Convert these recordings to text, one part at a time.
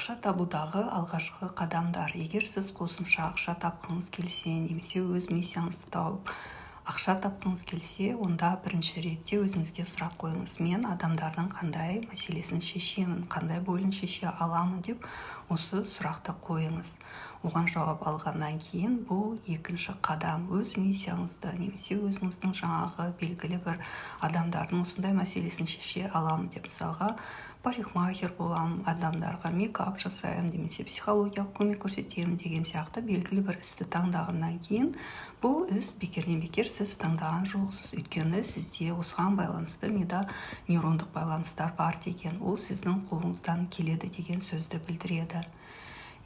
Ақша табудағы алғашқы қадамдар. Егер сіз қосымша ақша тапқыңыз келсе, немесе өз миссияңызды тауып ақша тапқыңыз келсе, онда бірінші ретте өзіңізге сұрақ қойыңыз. Мен адамдардың қандай мәселесін шешемін, қандай болын шеше аламын деп осы сұрақты қойыңыз. Оған жауап алғаннан кейін бұл екінші қадам. Өз миссияңызды немесе өзіңіздің жаңағы белгілі бір адамдардың осындай мәселесін шеше аламын деп, мысалға парикмахер боламын, адамдарға мейкап жасаймын, немесе психологиялық көмек көрсетемін деген сияқты белгілі бір істі таңдағаннан кейін бұл іс бекерден бекер сіз таңдаған жоқсыз. Өйткені сізде осыған байланысты мида нейрондық байланыстар бар деген, ол сіздің қолыңыздан келеді деген сөзді білдіреді.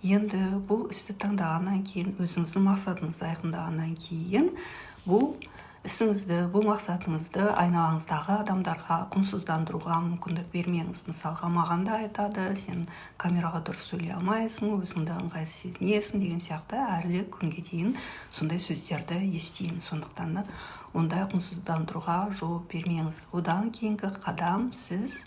Енді бұл істі таңдағаннан кейін, өзіңіздің мақсатыңызды айқындағаннан кейін, бұл ісіңізді, бұл мақсатыңызды айналаңыздағы адамдарға құнсыздандыруға мүмкіндік бермеңіз. Мысалға, маған да айтады, сен камераға дұрыс сөйлей алмайсың, өзіңді ыңғайсыз сезінесің деген сияқты әлі күнге дейін сондай сөздерді естимін. Сондықтан да ондай құнсыздандыруға жол бермеңіз. Одан кейінгі қадам, сіз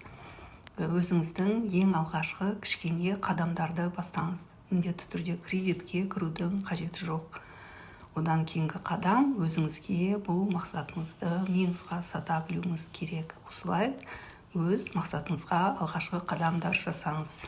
өзіңіздің ең алғашқы кішкене қадамдарды бастаңыз. Міндетті түрде кредитке кірудің қажеті жоқ. Одан кейінгі қадам, өзіңізге бұл мақсатыңызды миыңызға сата білуіңіз керек. Осылай өз мақсатыңызға алғашқы қадамдар жасаңыз.